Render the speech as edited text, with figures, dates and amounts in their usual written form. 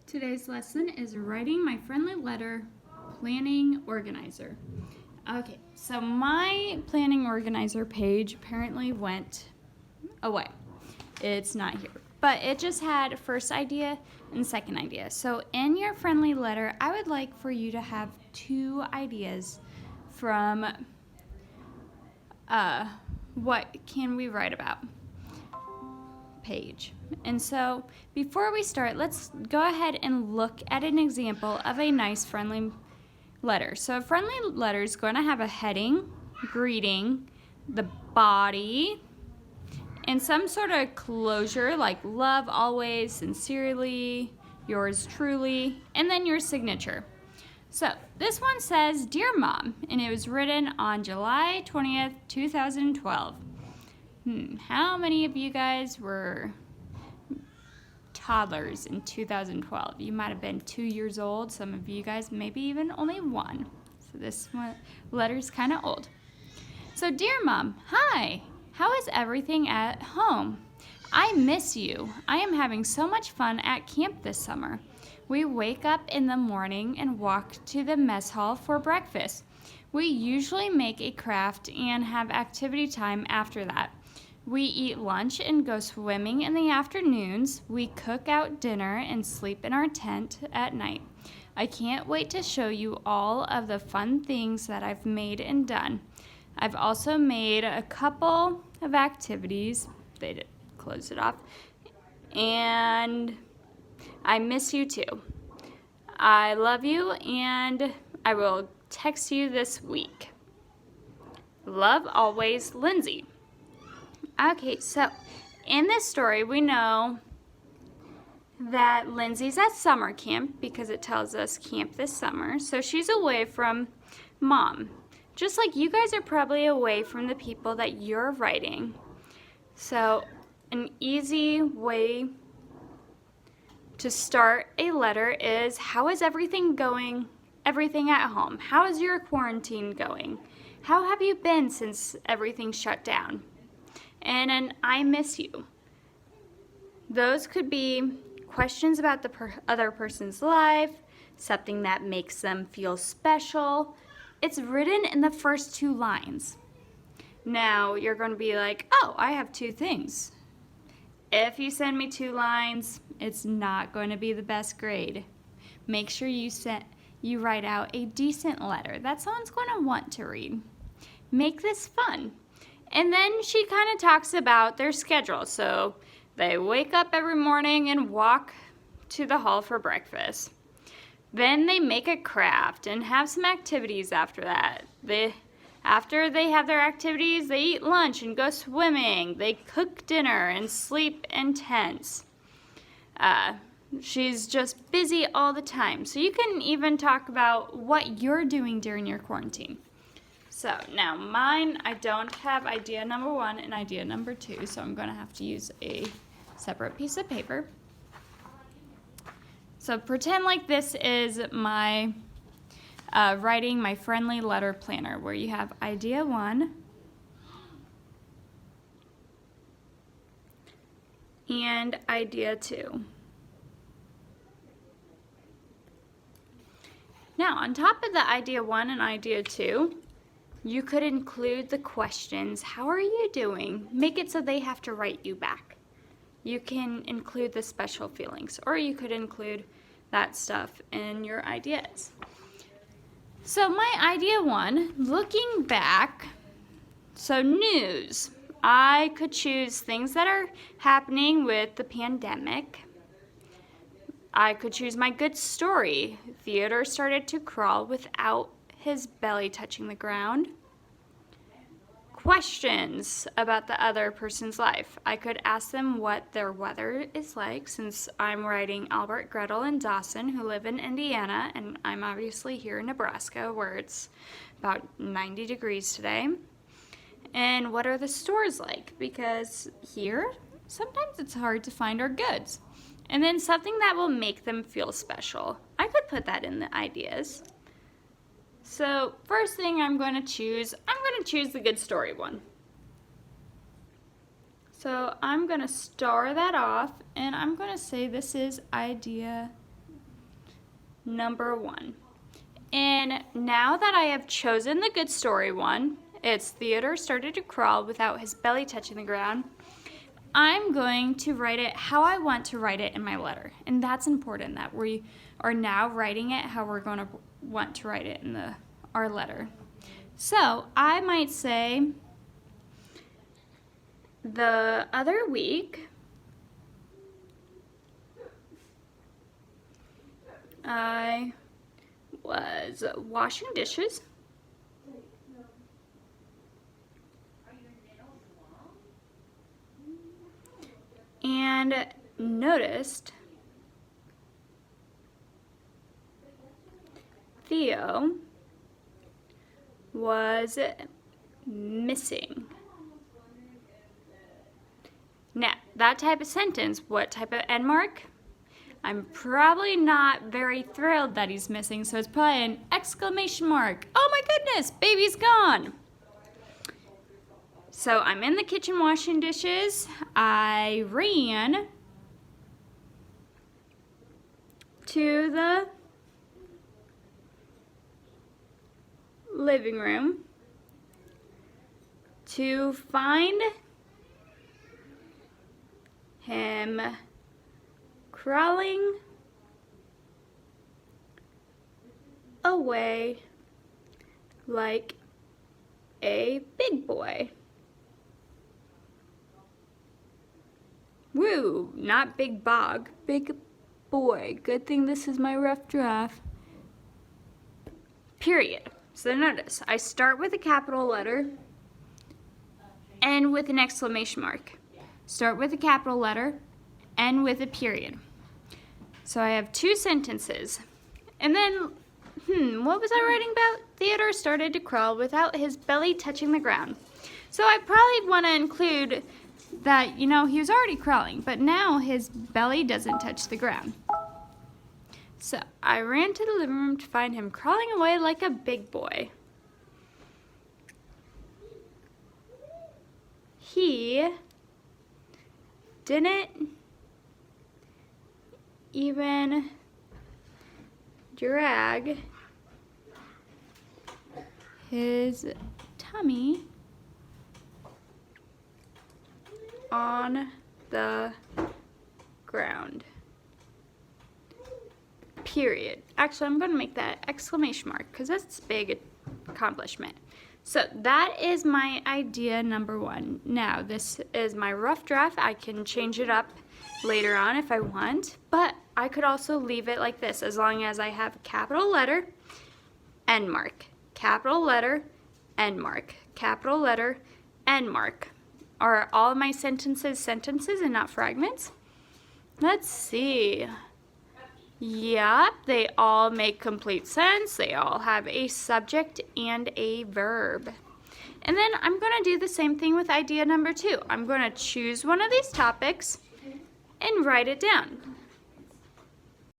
Today's lesson is writing my friendly letter planning organizer. Okay, so my planning organizer page apparently went away. It's not here, but it just had first idea and second idea. So in your friendly letter, I would like for you to have two ideas from what can we write about page. And so before we start, let's go ahead and look at an example of a nice friendly letter. So a friendly letter is going to have a heading, greeting, the body, and some sort of closure like love always, sincerely, yours truly, and then your signature. So this one says, Dear Mom, and it was written on July 20th, 2012. How many of you guys were toddlers in 2012? You might have been 2 years old. Some of you guys maybe even only 1. So this one letter's kind of old. So Dear Mom, hi. How is everything at home? I miss you. I am having so much fun at camp this summer. We wake up in the morning and walk to the mess hall for breakfast. We usually make a craft and have activity time after that. We eat lunch and go swimming in the afternoons. We cook out dinner and sleep in our tent at night. I can't wait to show you all of the fun things that I've made and done. I've also made a couple of activities. They did close it off. And I miss you too. I love you and I will text you this week. Love always, Lindsay. Okay, so in this story, we know that Lindsay's at summer camp because it tells us camp this summer. So she's away from Mom. Just like you guys are probably away from the people that you're writing. So an easy way to start a letter is, how is everything going? Everything at home? How is your quarantine going? How have you been since everything shut down? And an I miss you. Those could be questions about the other person's life, something that makes them feel special. It's written in the first 2 lines. Now you're going to be like, oh, I have 2 things. If you send me 2 lines, it's not going to be the best grade. Make sure you write out a decent letter that someone's going to want to read. Make this fun. And then she kind of talks about their schedule. So they wake up every morning and walk to the hall for breakfast. Then they make a craft and have some activities after that. After they have their activities, they eat lunch and go swimming. They cook dinner and sleep in tents. She's just busy all the time. So you can even talk about what you're doing during your quarantine. So now mine, I don't have idea number 1 and idea number 2, so I'm going to have to use a separate piece of paper. So pretend like this is my writing my friendly letter planner, where you have idea 1 and idea 2. Now on top of the idea 1 and idea 2, you could include the questions. How are you doing? Make it so they have to write you back. You can include the special feelings, or you could include that stuff in your ideas. So my idea 1, looking back, so news. I could choose things that are happening with the pandemic. I could choose my good story. Theodore started to crawl without his belly touching the ground. Questions about the other person's life. I could ask them what their weather is like, since I'm writing Albert, Gretel, and Dawson, who live in Indiana, and I'm obviously here in Nebraska, where it's about 90 degrees today. And what are the stores like? Because here, sometimes it's hard to find our goods. And then something that will make them feel special. I could put that in the ideas. So first thing I'm going to choose the good story one. So I'm going to star that off, and I'm going to say this is idea number 1. And now that I have chosen the good story one, it's Theodore started to crawl without his belly touching the ground, I'm going to write it how I want to write it in my letter. And that's important that we are now writing it how we're going to want to write it in our letter. So I might say, the other week, I was washing dishes and noticed Theo was missing. Now, that type of sentence, what type of end mark? I'm probably not very thrilled that he's missing, so it's probably an exclamation mark. Oh my goodness, baby's gone. So I'm in the kitchen washing dishes. I ran to the living room to find him crawling away like a big boy. Woo, not big bog, big boy. Good thing this is my rough draft. Period. So notice, I start with a capital letter, end with an exclamation mark. Start with a capital letter, end with a period. So I have 2 sentences. And then, what was I writing about? Theodore started to crawl without his belly touching the ground. So I probably want to include that, he was already crawling, but now his belly doesn't touch the ground. So I ran to the living room to find him crawling away like a big boy. He didn't even drag his tummy on the ground. Period. Actually, I'm going to make that exclamation mark because that's a big accomplishment. So that is my idea number 1. Now, this is my rough draft. I can change it up later on if I want, but I could also leave it like this as long as I have a capital letter, end mark, capital letter, end mark, capital letter, end mark. Are all of my sentences and not fragments? Let's see. Yep, they all make complete sense. They all have a subject and a verb. And then I'm going to do the same thing with idea number 2. I'm going to choose one of these topics and write it down.